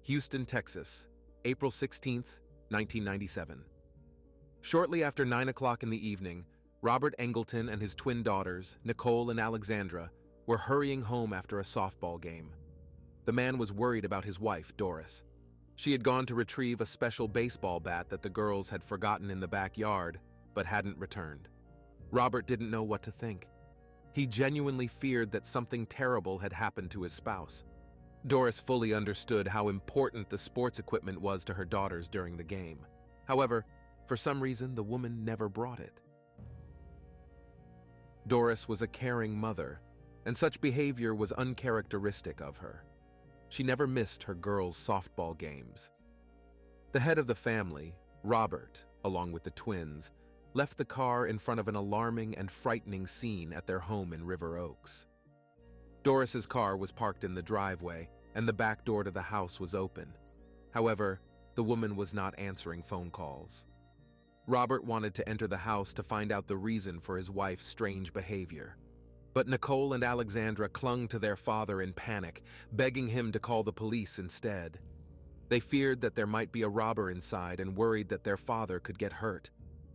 Houston, Texas, April 16, 1997. Shortly after 9 o'clock in the evening, Robert Angleton and his twin daughters, Nicole and Alexandra, were hurrying home after a softball game. The man was worried about his wife, Doris. She had gone to retrieve a special baseball bat that the girls had forgotten in the backyard, but hadn't returned. Robert didn't know what to think. He genuinely feared that something terrible had happened to his spouse. Doris fully understood how important the sports equipment was to her daughters during the game. However, for some reason, the woman never brought it. Doris was a caring mother, and such behavior was uncharacteristic of her. She never missed her girls' softball games. The head of the family, Robert, along with the twins, left the car in front of an alarming and frightening scene at their home in River Oaks. Doris's car was parked in the driveway, and the back door to the house was open. However, the woman was not answering phone calls. Robert wanted to enter the house to find out the reason for his wife's strange behavior. But Nicole and Alexandra clung to their father in panic, begging him to call the police instead. They feared that there might be a robber inside and worried that their father could get hurt.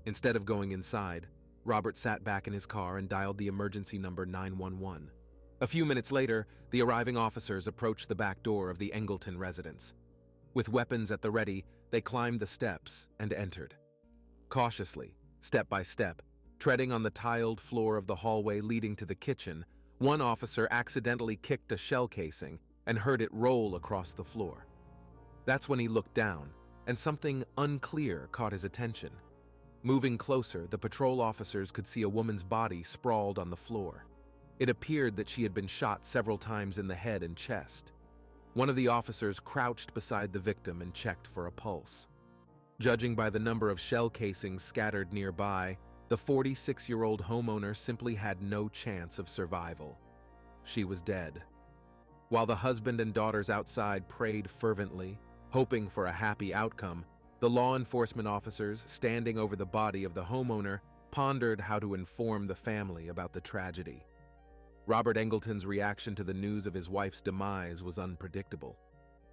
Instead of going inside, Robert sat back in his car and dialed the emergency number 911. A few minutes later, the arriving officers approached the back door of the Angleton residence. With weapons at the ready, they climbed the steps and entered. Cautiously, step by step, treading on the tiled floor of the hallway leading to the kitchen, one officer accidentally kicked a shell casing and heard it roll across the floor. That's when he looked down, and something unclear caught his attention. Moving closer, the patrol officers could see a woman's body sprawled on the floor. It appeared that she had been shot several times in the head and chest. One of the officers crouched beside the victim and checked for a pulse. Judging by the number of shell casings scattered nearby, the 46-year-old homeowner simply had no chance of survival. She was dead. While the husband and daughters outside prayed fervently, hoping for a happy outcome, the law enforcement officers standing over the body of the homeowner pondered how to inform the family about the tragedy. Robert Angleton's reaction to the news of his wife's demise was unpredictable.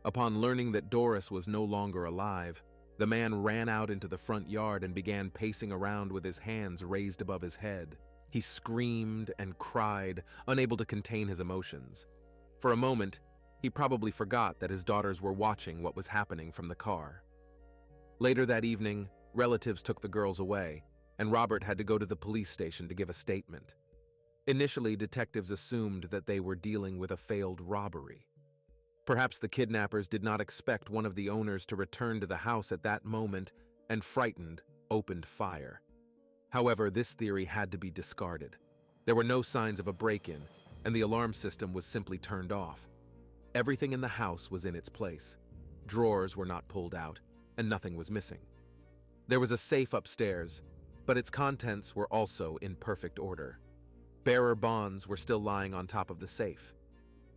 Upon learning that Doris was no longer alive, the man ran out into the front yard and began pacing around with his hands raised above his head. He screamed and cried, unable to contain his emotions. For a moment, he probably forgot that his daughters were watching what was happening from the car. Later that evening, relatives took the girls away, and Robert had to go to the police station to give a statement. Initially, detectives assumed that they were dealing with a failed robbery. Perhaps the kidnappers did not expect one of the owners to return to the house at that moment and, frightened, opened fire. However, this theory had to be discarded. There were no signs of a break-in, and the alarm system was simply turned off. Everything in the house was in its place. Drawers were not pulled out, and nothing was missing. There was a safe upstairs, but its contents were also in perfect order. Bearer bonds were still lying on top of the safe.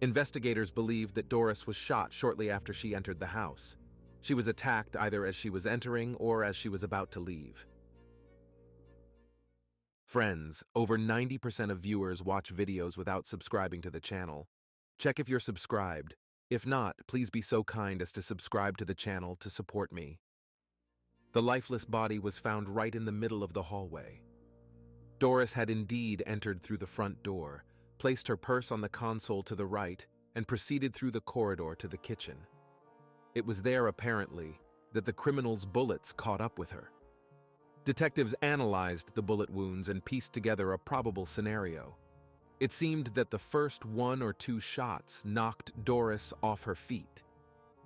Investigators believed that Doris was shot shortly after she entered the house. She was attacked either as she was entering or as she was about to leave. Friends, over 90% of viewers watch videos without subscribing to the channel. Check if you're subscribed. If not, please be so kind as to subscribe to the channel to support me. The lifeless body was found right in the middle of the hallway. Doris had indeed entered through the front door, placed her purse on the console to the right, and proceeded through the corridor to the kitchen. It was there, apparently, that the criminal's bullets caught up with her. Detectives analyzed the bullet wounds and pieced together a probable scenario. It seemed that the first 1 or 2 shots knocked Doris off her feet.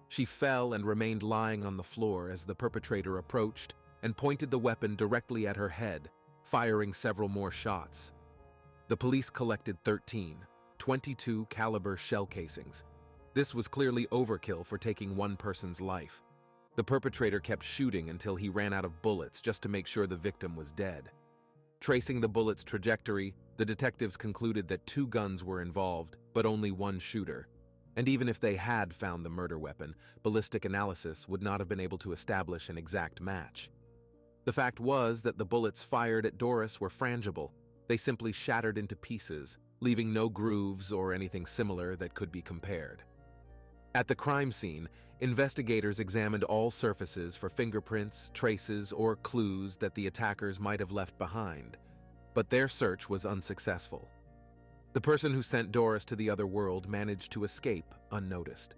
She fell and remained lying on the floor as the perpetrator approached and pointed the weapon directly at her head, firing several more shots. The police collected 13 .22 caliber shell casings. This was clearly overkill for taking one person's life. The perpetrator kept shooting until he ran out of bullets just to make sure the victim was dead. Tracing the bullet's trajectory, the detectives concluded that 2 guns were involved, but only one shooter. And even if they had found the murder weapon, ballistic analysis would not have been able to establish an exact match. The fact was that the bullets fired at Doris were frangible. They simply shattered into pieces, leaving no grooves or anything similar that could be compared. At the crime scene, investigators examined all surfaces for fingerprints, traces, or clues that the attackers might have left behind, but their search was unsuccessful. The person who sent Doris to the other world managed to escape unnoticed.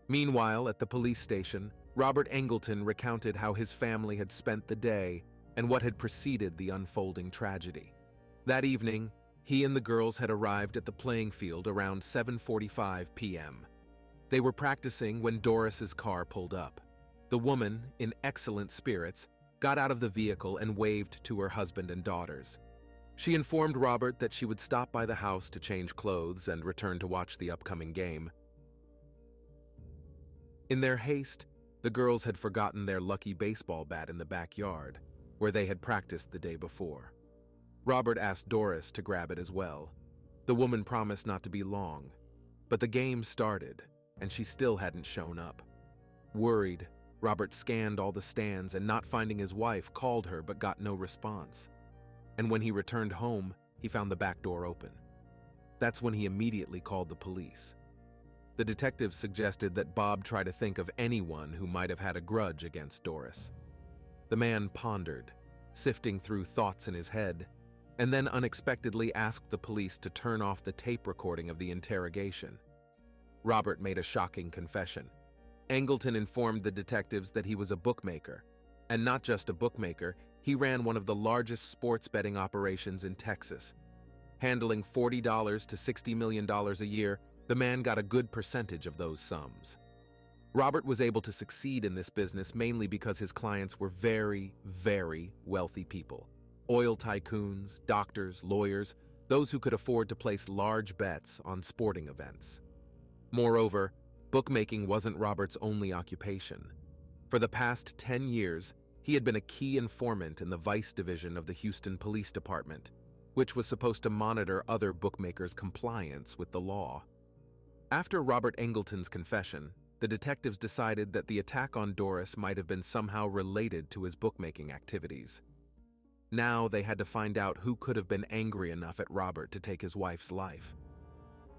Meanwhile, at the police station, Robert Angleton recounted how his family had spent the day and what had preceded the unfolding tragedy. That evening, he and the girls had arrived at the playing field around 7:45 p.m. They were practicing when Doris's car pulled up. The woman, in excellent spirits, got out of the vehicle and waved to her husband and daughters. She informed Robert that she would stop by the house to change clothes and return to watch the upcoming game. In their haste, the girls had forgotten their lucky baseball bat in the backyard, where they had practiced the day before. Robert asked Doris to grab it as well. The woman promised not to be long, but the game started, and she still hadn't shown up. Worried, Robert scanned all the stands and, not finding his wife, called her but got no response. And when he returned home, he found the back door open. That's when he immediately called the police. The detectives suggested that Bob try to think of anyone who might have had a grudge against Doris. The man pondered, sifting through thoughts in his head, and then unexpectedly asked the police to turn off the tape recording of the interrogation. Robert made a shocking confession. Angleton informed the detectives that he was a bookmaker, and not just a bookmaker, he ran one of the largest sports betting operations in Texas. Handling $40 to $60 million a year, the man got a good percentage of those sums. Robert was able to succeed in this business mainly because his clients were very, very wealthy people. Oil tycoons, doctors, lawyers, those who could afford to place large bets on sporting events. Moreover, bookmaking wasn't Robert's only occupation. For the past 10 years, he had been a key informant in the Vice Division of the Houston Police Department, which was supposed to monitor other bookmakers' compliance with the law. After Robert Angleton's confession, the detectives decided that the attack on Doris might have been somehow related to his bookmaking activities. Now they had to find out who could have been angry enough at Robert to take his wife's life.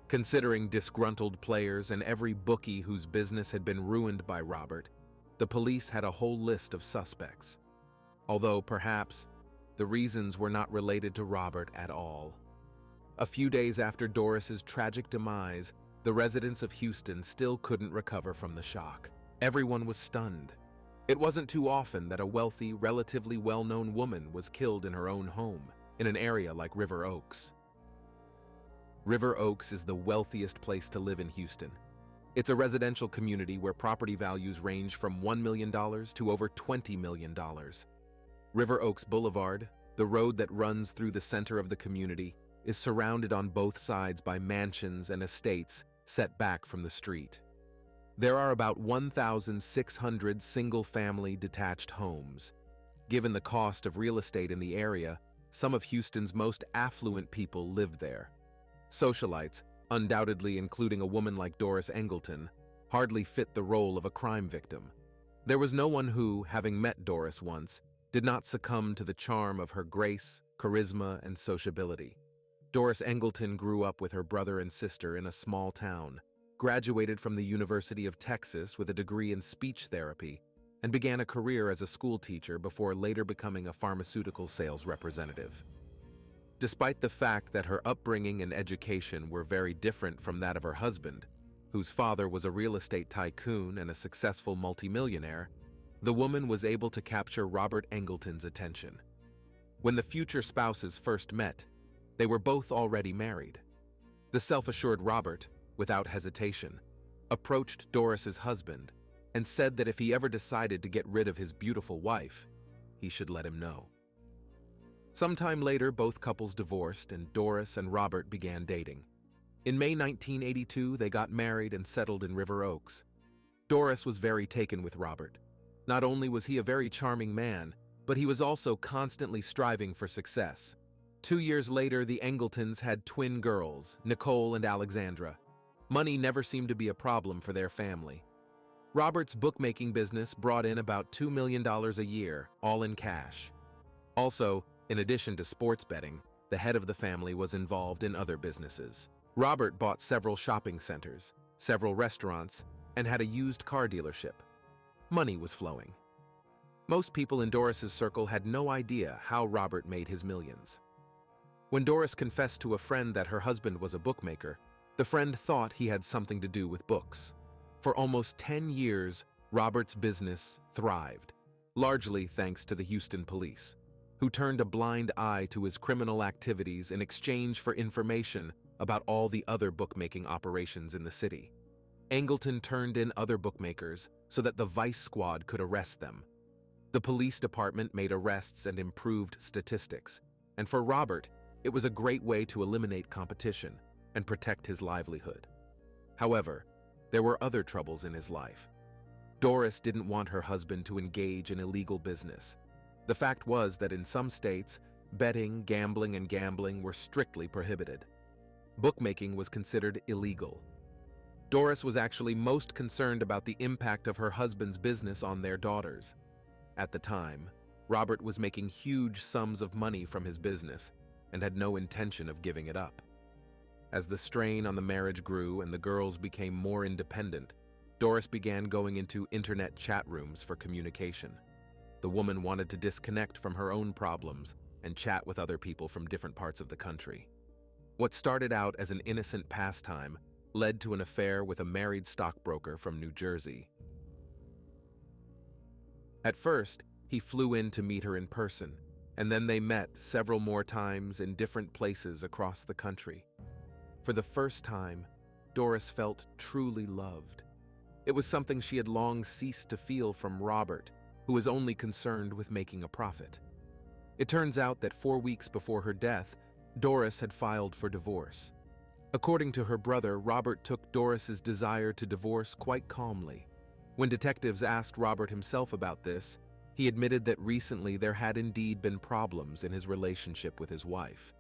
Considering disgruntled players and every bookie whose business had been ruined by Robert, the police had a whole list of suspects. Although perhaps the reasons were not related to Robert at all. A few days after Doris's tragic demise, the residents of Houston still couldn't recover from the shock. Everyone was stunned. It wasn't too often that a wealthy, relatively well-known woman was killed in her own home, in an area like River Oaks. River Oaks is the wealthiest place to live in Houston. It's a residential community where property values range from $1 million to over $20 million. River Oaks Boulevard, the road that runs through the center of the community, is surrounded on both sides by mansions and estates set back from the street. There are about 1,600 single-family detached homes. Given the cost of real estate in the area, some of Houston's most affluent people live there. Socialites, undoubtedly including a woman like Doris Angleton, hardly fit the role of a crime victim. There was no one who, having met Doris once, did not succumb to the charm of her grace, charisma, and sociability. Doris Angleton grew up with her brother and sister in a small town, graduated from the University of Texas with a degree in speech therapy, and began a career as a school teacher before later becoming a pharmaceutical sales representative. Despite the fact that her upbringing and education were very different from that of her husband, whose father was a real estate tycoon and a successful multimillionaire, the woman was able to capture Robert Angleton's attention. When the future spouses first met, they were both already married. The self-assured Robert, without hesitation, approached Doris's husband and said that if he ever decided to get rid of his beautiful wife, he should let him know. Sometime later, both couples divorced and Doris and Robert began dating. In May 1982, they got married and settled in River Oaks. Doris was very taken with Robert. Not only was he a very charming man, but he was also constantly striving for success. 2 years later, the Angletons had twin girls, Nicole and Alexandra. Money never seemed to be a problem for their family. Robert's bookmaking business brought in about $2 million a year, all in cash. Also, in addition to sports betting, the head of the family was involved in other businesses. Robert bought several shopping centers, several restaurants, and had a used car dealership. Money was flowing. Most people in Doris's circle had no idea how Robert made his millions. When Doris confessed to a friend that her husband was a bookmaker, the friend thought he had something to do with books. For almost 10 years, Robert's business thrived, largely thanks to the Houston police, who turned a blind eye to his criminal activities in exchange for information about all the other bookmaking operations in the city. Angleton turned in other bookmakers so that the Vice Squad could arrest them. The police department made arrests and improved statistics, and for Robert, it was a great way to eliminate competition and protect his livelihood. However, there were other troubles in his life. Doris didn't want her husband to engage in illegal business. The fact was that in some states, betting, gambling, and gambling were strictly prohibited. Bookmaking was considered illegal. Doris was actually most concerned about the impact of her husband's business on their daughters. At the time, Robert was making huge sums of money from his business and had no intention of giving it up. As the strain on the marriage grew and the girls became more independent, Doris began going into internet chat rooms for communication. The woman wanted to disconnect from her own problems and chat with other people from different parts of the country. What started out as an innocent pastime led to an affair with a married stockbroker from New Jersey. At first, he flew in to meet her in person, and then they met several more times in different places across the country. For the first time, Doris felt truly loved. It was something she had long ceased to feel from Robert, who was only concerned with making a profit. It turns out that 4 weeks before her death, Doris had filed for divorce. According to her brother, Robert took Doris's desire to divorce quite calmly. When detectives asked Robert himself about this, he admitted that recently there had indeed been problems in his relationship with his wife.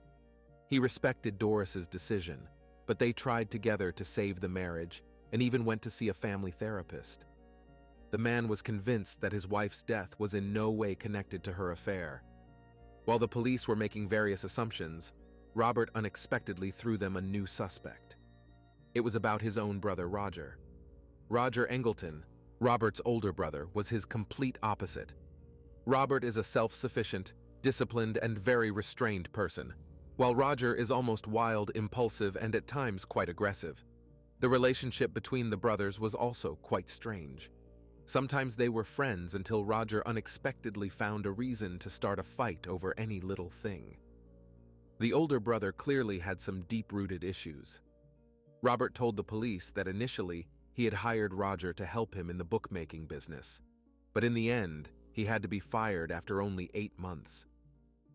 He respected Doris's decision, but they tried together to save the marriage and even went to see a family therapist. The man was convinced that his wife's death was in no way connected to her affair. While the police were making various assumptions, Robert unexpectedly threw them a new suspect. It was about his own brother, Roger. Roger Angleton, Robert's older brother, was his complete opposite. Robert is a self-sufficient, disciplined, and very restrained person, while Roger is almost wild, impulsive, and at times quite aggressive. The relationship between the brothers was also quite strange. Sometimes they were friends until Roger unexpectedly found a reason to start a fight over any little thing. The older brother clearly had some deep-rooted issues. Robert told the police that initially he had hired Roger to help him in the bookmaking business, but in the end, he had to be fired after only 8 months.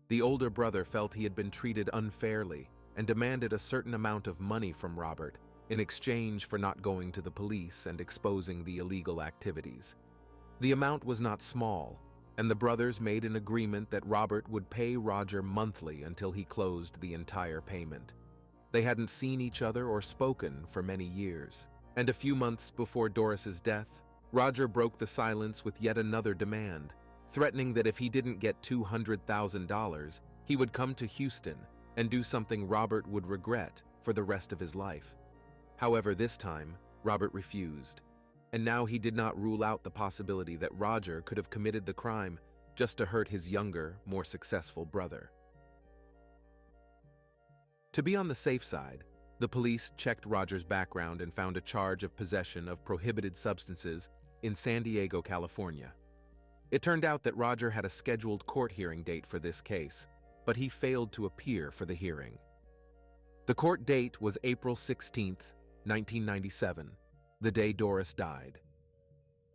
The older brother felt he had been treated unfairly and demanded a certain amount of money from Robert in exchange for not going to the police and exposing the illegal activities. The amount was not small, and the brothers made an agreement that Robert would pay Roger monthly until he closed the entire payment. They hadn't seen each other or spoken for many years, and a few months before Doris's death, Roger broke the silence with yet another demand, threatening that if he didn't get $200,000, he would come to Houston and do something Robert would regret for the rest of his life. However, this time, Robert refused, and now he did not rule out the possibility that Roger could have committed the crime just to hurt his younger, more successful brother. To be on the safe side, the police checked Roger's background and found a charge of possession of prohibited substances in San Diego, California. It turned out that Roger had a scheduled court hearing date for this case, but he failed to appear for the hearing. The court date was April 16, 1997, the day Doris died.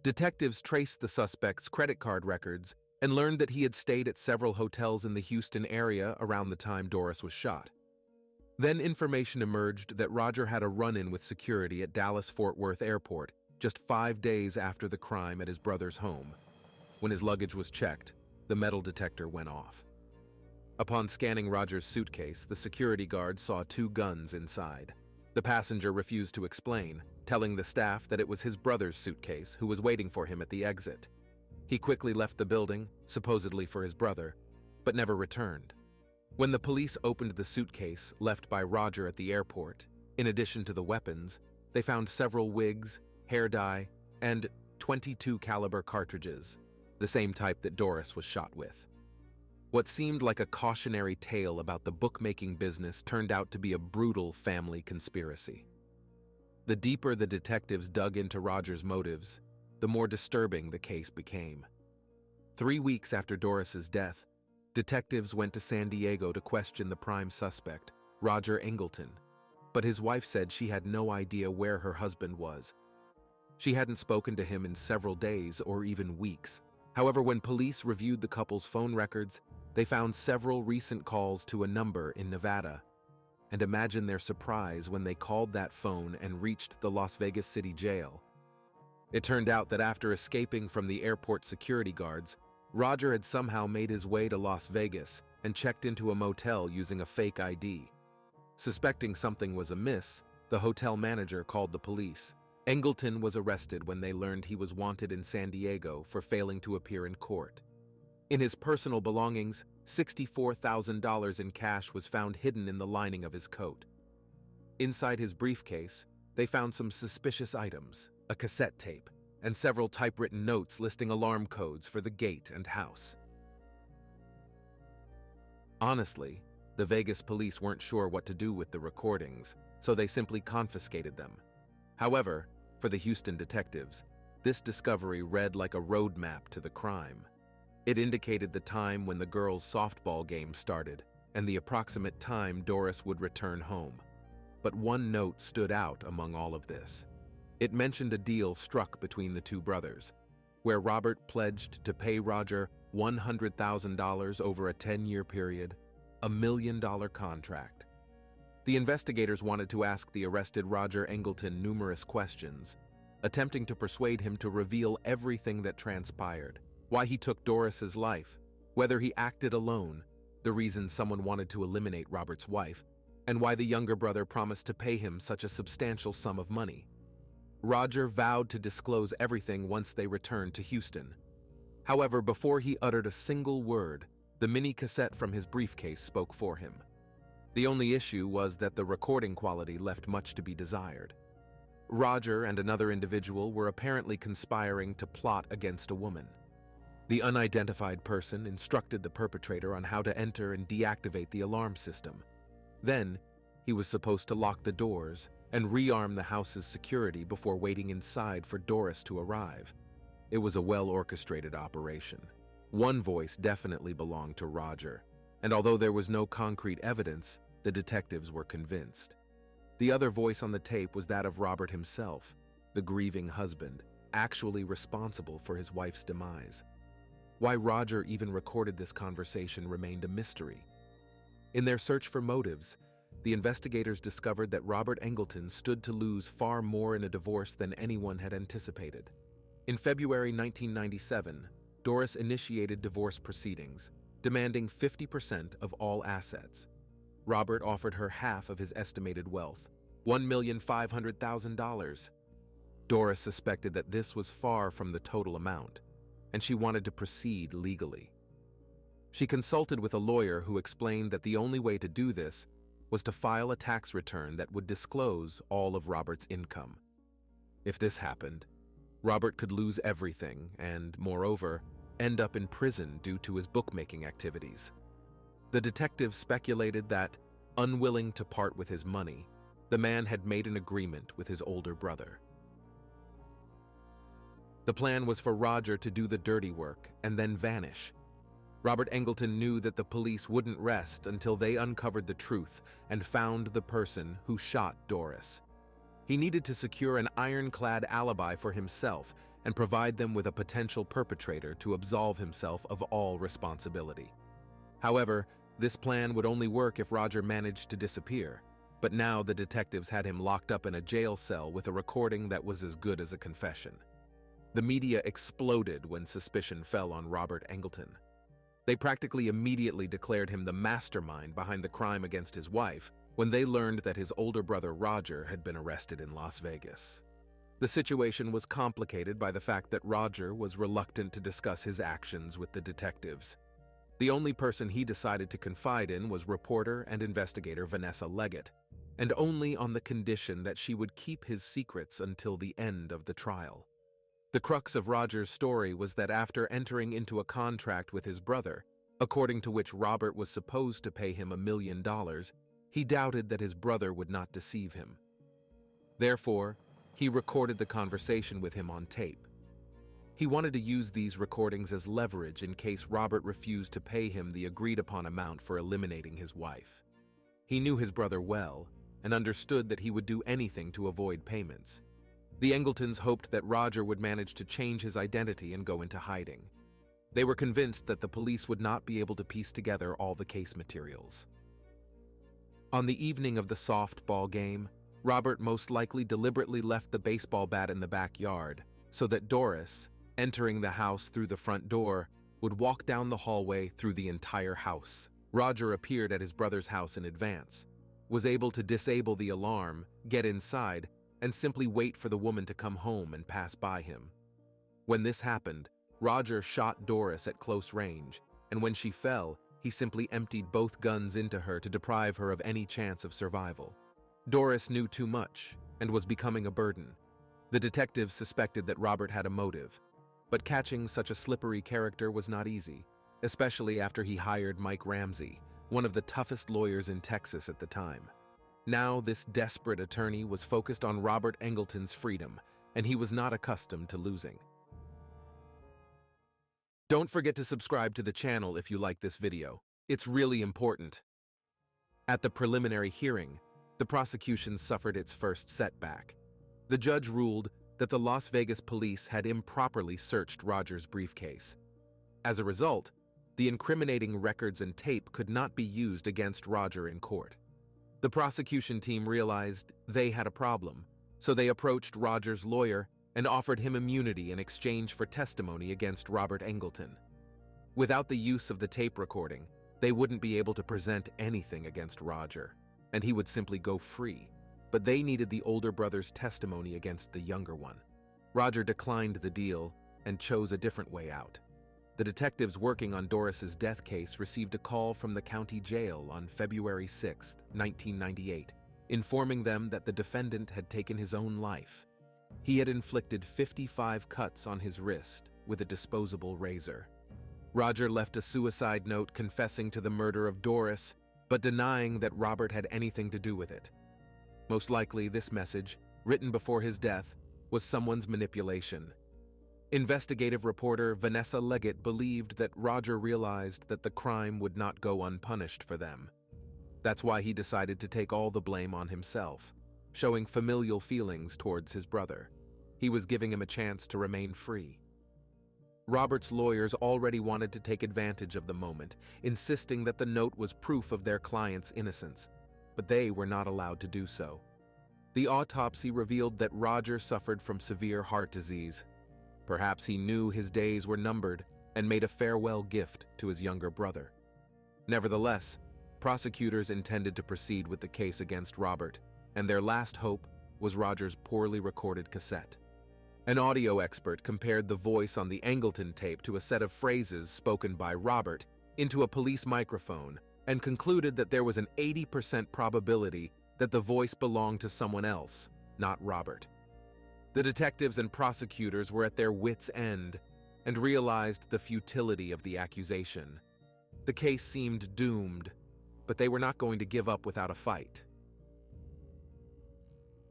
Detectives traced the suspect's credit card records and learned that he had stayed at several hotels in the Houston area around the time Doris was shot. Then information emerged that Roger had a run-in with security at Dallas-Fort Worth Airport just 5 days after the crime at his brother's home. When his luggage was checked, the metal detector went off. Upon scanning Roger's suitcase, the security guard saw 2 guns inside. The passenger refused to explain, telling the staff that it was his brother's suitcase who was waiting for him at the exit. He quickly left the building, supposedly for his brother, but never returned. When the police opened the suitcase left by Roger at the airport, in addition to the weapons, they found several wigs, hair dye, and .22 caliber cartridges, the same type that Doris was shot with. What seemed like a cautionary tale about the bookmaking business turned out to be a brutal family conspiracy. The deeper the detectives dug into Roger's motives, the more disturbing the case became. 3 weeks after Doris's death, detectives went to San Diego to question the prime suspect, Roger Angleton, but his wife said she had no idea where her husband was. She hadn't spoken to him in several days or even weeks. However, when police reviewed the couple's phone records, they found several recent calls to a number in Nevada. And imagine their surprise when they called that phone and reached the Las Vegas City Jail. It turned out that after escaping from the airport security guards, Roger had somehow made his way to Las Vegas and checked into a motel using a fake ID. Suspecting something was amiss, the hotel manager called the police. Angleton was arrested when they learned he was wanted in San Diego for failing to appear in court. In his personal belongings, $64,000 in cash was found hidden in the lining of his coat. Inside his briefcase, they found some suspicious items, a cassette tape, and several typewritten notes listing alarm codes for the gate and house. Honestly, the Vegas police weren't sure what to do with the recordings, so they simply confiscated them. However, for the Houston detectives, this discovery read like a roadmap to the crime. It indicated the time when the girls' softball game started and the approximate time Doris would return home. But one note stood out among all of this. It mentioned a deal struck between the two brothers, where Robert pledged to pay Roger $100,000 over a 10-year period, a $1 million contract. The investigators wanted to ask the arrested Roger Angleton numerous questions, attempting to persuade him to reveal everything that transpired, why he took Doris's life, whether he acted alone, the reason someone wanted to eliminate Robert's wife, and why the younger brother promised to pay him such a substantial sum of money. Roger vowed to disclose everything once they returned to Houston. However, before he uttered a single word, the mini cassette from his briefcase spoke for him. The only issue was that the recording quality left much to be desired. Roger and another individual were apparently conspiring to plot against a woman. The unidentified person instructed the perpetrator on how to enter and deactivate the alarm system. Then, he was supposed to lock the doors and rearm the house's security before waiting inside for Doris to arrive. It was a well-orchestrated operation. One voice definitely belonged to Roger, and although there was no concrete evidence, the detectives were convinced. The other voice on the tape was that of Robert himself, the grieving husband, actually responsible for his wife's demise. Why Roger even recorded this conversation remained a mystery. In their search for motives, the investigators discovered that Robert Angleton stood to lose far more in a divorce than anyone had anticipated. In February 1997, Doris initiated divorce proceedings, demanding 50% of all assets. Robert offered her half of his estimated wealth, $1,500,000. Doris suspected that this was far from the total amount, and she wanted to proceed legally. She consulted with a lawyer who explained that the only way to do this was to file a tax return that would disclose all of Robert's income. If this happened, Robert could lose everything and, moreover, end up in prison due to his bookmaking activities. The detective speculated that, unwilling to part with his money, the man had made an agreement with his older brother. The plan was for Roger to do the dirty work and then vanish. Robert Angleton knew that the police wouldn't rest until they uncovered the truth and found the person who shot Doris. He needed to secure an ironclad alibi for himself and provide them with a potential perpetrator to absolve himself of all responsibility. However, this plan would only work if Roger managed to disappear, but now the detectives had him locked up in a jail cell with a recording that was as good as a confession. The media exploded when suspicion fell on Robert Angleton. They practically immediately declared him the mastermind behind the crime against his wife when they learned that his older brother Roger had been arrested in Las Vegas. The situation was complicated by the fact that Roger was reluctant to discuss his actions with the detectives. The only person he decided to confide in was reporter and investigator Vanessa Leggett. and only on the condition that she would keep his secrets until the end of the trial. The crux of Roger's story was that after entering into a contract with his brother, according to which Robert was supposed to pay him $1 million, he doubted that his brother would not deceive him. Therefore, he recorded the conversation with him on tape. He wanted to use these recordings as leverage in case Robert refused to pay him the agreed-upon amount for eliminating his wife. He knew his brother well and understood that he would do anything to avoid payments. The Angletons hoped that Roger would manage to change his identity and go into hiding. They were convinced that the police would not be able to piece together all the case materials. On the evening of the softball game, Robert most likely deliberately left the baseball bat in the backyard so that Doris, entering the house through the front door, would walk down the hallway through the entire house. Roger appeared at his brother's house in advance, was able to disable the alarm, get inside, and simply wait for the woman to come home and pass by him. When this happened, Roger shot Doris at close range, and when she fell, he simply emptied both guns into her to deprive her of any chance of survival. Doris knew too much and was becoming a burden. The detectives suspected that Robert had a motive, but catching such a slippery character was not easy, especially after he hired Mike Ramsey, one of the toughest lawyers in Texas at the time. Now this desperate attorney was focused on Robert Angleton's freedom, and he was not accustomed to losing. Don't forget to subscribe to the channel if you like this video. It's really important. At the preliminary hearing, the prosecution suffered its first setback. The judge ruled that the Las Vegas police had improperly searched Roger's briefcase. As a result, the incriminating records and tape could not be used against Roger in court. The prosecution team realized they had a problem, so they approached Roger's lawyer and offered him immunity in exchange for testimony against Robert Angleton. Without the use of the tape recording, they wouldn't be able to present anything against Roger, and he would simply go free. But they needed the older brother's testimony against the younger one. Roger declined the deal and chose a different way out. The detectives working on Doris's death case received a call from the county jail on February 6, 1998, informing them that the defendant had taken his own life. He had inflicted 55 cuts on his wrist with a disposable razor. Roger left a suicide note confessing to the murder of Doris, but denying that Robert had anything to do with it. Most likely, this message, written before his death, was someone's manipulation. Investigative reporter Vanessa Leggett believed that Roger realized that the crime would not go unpunished for them. That's why he decided to take all the blame on himself, showing familial feelings towards his brother. He was giving him a chance to remain free. Robert's lawyers already wanted to take advantage of the moment, insisting that the note was proof of their client's innocence, but they were not allowed to do so. The autopsy revealed that Roger suffered from severe heart disease. Perhaps he knew his days were numbered and made a farewell gift to his younger brother. Nevertheless, prosecutors intended to proceed with the case against Robert, and their last hope was Roger's poorly recorded cassette. An audio expert compared the voice on the Angleton tape to a set of phrases spoken by Robert into a police microphone and concluded that there was an 80% probability that the voice belonged to someone else, not Robert. The detectives and prosecutors were at their wits' end and realized the futility of the accusation. The case seemed doomed, but they were not going to give up without a fight.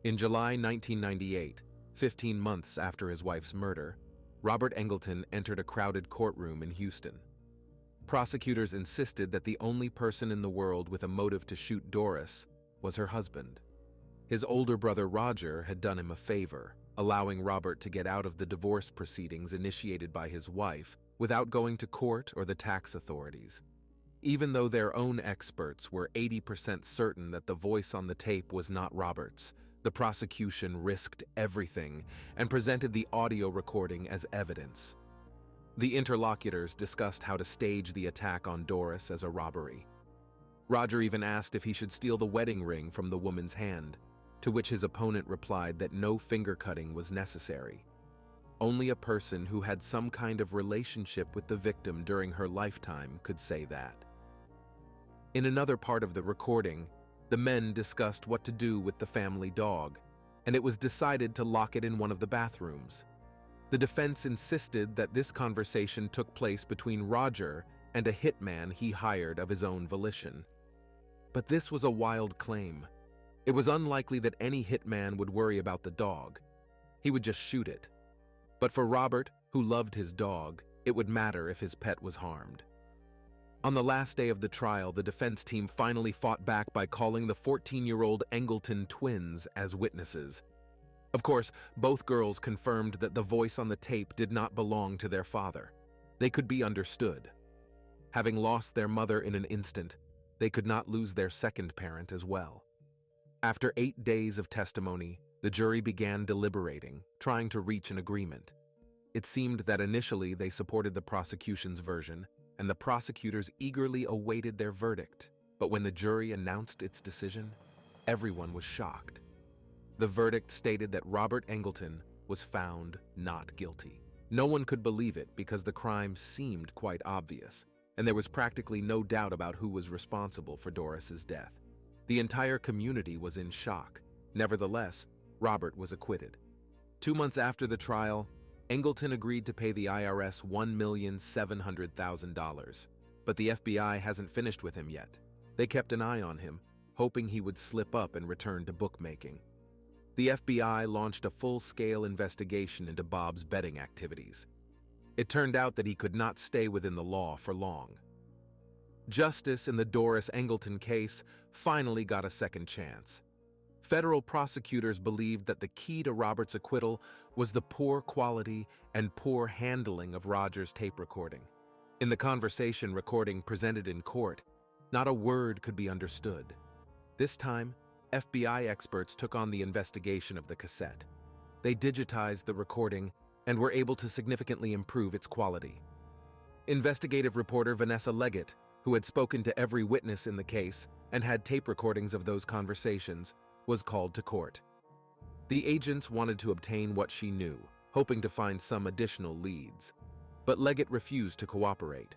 In July 1998, 15 months after his wife's murder, Robert Angleton entered a crowded courtroom in Houston. Prosecutors insisted that the only person in the world with a motive to shoot Doris was her husband. His older brother Roger had done him a favor, allowing Robert to get out of the divorce proceedings initiated by his wife without going to court or the tax authorities. Even though their own experts were 80% certain that the voice on the tape was not Robert's, the prosecution risked everything and presented the audio recording as evidence. The interlocutors discussed how to stage the attack on Doris as a robbery. Roger even asked if he should steal the wedding ring from the woman's hand, to which his opponent replied that no finger cutting was necessary. Only a person who had some kind of relationship with the victim during her lifetime could say that. In another part of the recording, The men discussed what to do with the family dog, and it was decided to lock it in one of the bathrooms. The defense insisted that this conversation took place between Roger and a hitman he hired of his own volition. But this was a wild claim. It was unlikely that any hitman would worry about the dog. He would just shoot it. But for Robert, who loved his dog, it would matter if his pet was harmed. On the last day of the trial, the defense team finally fought back by calling the 14-year-old Angleton twins as witnesses. Of course, both girls confirmed that the voice on the tape did not belong to their father. They could be understood. Having lost their mother in an instant, they could not lose their second parent as well. After 8 days of testimony, the jury began deliberating, trying to reach an agreement. It seemed that initially they supported the prosecution's version, and the prosecutors eagerly awaited their verdict. But when the jury announced its decision, everyone was shocked. The verdict stated that Robert Angleton was found not guilty. No one could believe it because the crime seemed quite obvious, and there was practically no doubt about who was responsible for Doris's death. The entire community was in shock. Nevertheless, Robert was acquitted. 2 months after the trial, Angleton agreed to pay the IRS $1,700,000, but the FBI hasn't finished with him yet. They kept an eye on him, hoping he would slip up and return to bookmaking. The FBI launched a full-scale investigation into Bob's betting activities. It turned out that he could not stay within the law for long. Justice in the Doris Angleton case finally got a second chance. Federal prosecutors believed that the key to Robert's acquittal was the poor quality and poor handling of Roger's tape recording. In the conversation recording presented in court, not a word could be understood. This time, FBI experts took on the investigation of the cassette. They digitized the recording and were able to significantly improve its quality. Investigative reporter Vanessa Leggett, who had spoken to every witness in the case and had tape recordings of those conversations, was called to court. The agents wanted to obtain what she knew, hoping to find some additional leads. But Leggett refused to cooperate.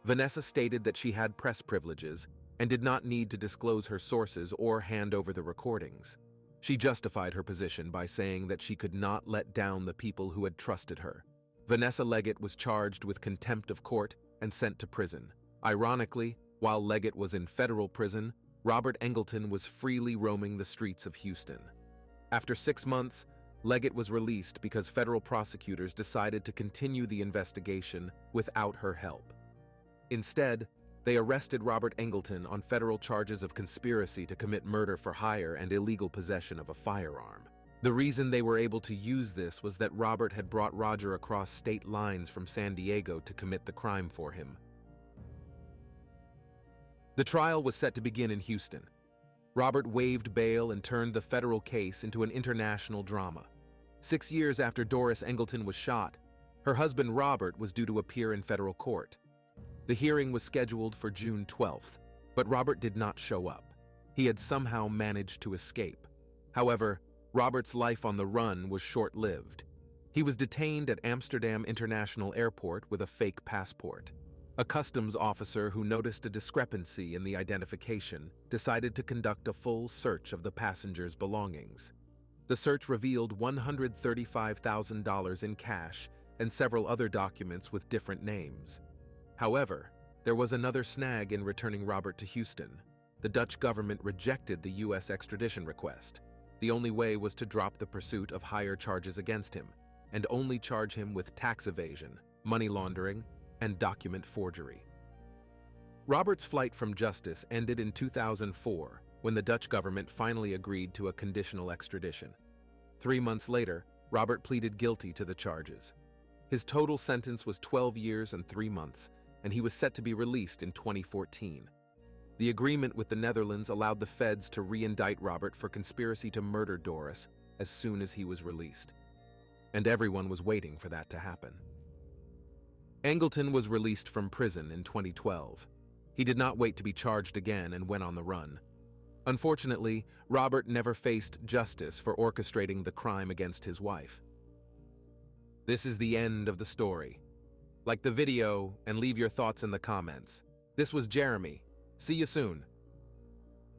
Vanessa stated that she had press privileges and did not need to disclose her sources or hand over the recordings. She justified her position by saying that she could not let down the people who had trusted her. Vanessa Leggett was charged with contempt of court and sent to prison. Ironically, while Leggett was in federal prison, Robert Angleton was freely roaming the streets of Houston. After 6 months, Leggett was released because federal prosecutors decided to continue the investigation without her help. Instead, they arrested Robert Angleton on federal charges of conspiracy to commit murder for hire and illegal possession of a firearm. The reason they were able to use this was that Robert had brought Roger across state lines from San Diego to commit the crime for him. The trial was set to begin in Houston. Robert waived bail and turned the federal case into an international drama. 6 years after Doris Angleton was shot, her husband Robert was due to appear in federal court. The hearing was scheduled for June 12th, but Robert did not show up. He had somehow managed to escape. However, Robert's life on the run was short-lived. He was detained at Amsterdam International Airport with a fake passport. A customs officer who noticed a discrepancy in the identification decided to conduct a full search of the passenger's belongings. The search revealed $135,000 in cash and several other documents with different names. However, there was another snag in returning Robert to Houston. The Dutch government rejected the U.S. extradition request. The only way was to drop the pursuit of higher charges against him and only charge him with tax evasion, money laundering, and document forgery. Robert's flight from justice ended in 2004 when the Dutch government finally agreed to a conditional extradition. 3 months later, Robert pleaded guilty to the charges. His total sentence was 12 years and 3 months, and he was set to be released in 2014. The agreement with the Netherlands allowed the feds to re-indict Robert for conspiracy to murder Doris as soon as he was released. And everyone was waiting for that to happen. Angleton was released from prison in 2012. He did not wait to be charged again and went on the run. Unfortunately, Robert never faced justice for orchestrating the crime against his wife. This is the end of the story. Like the video and leave your thoughts in the comments. This was Jeremy. See you soon.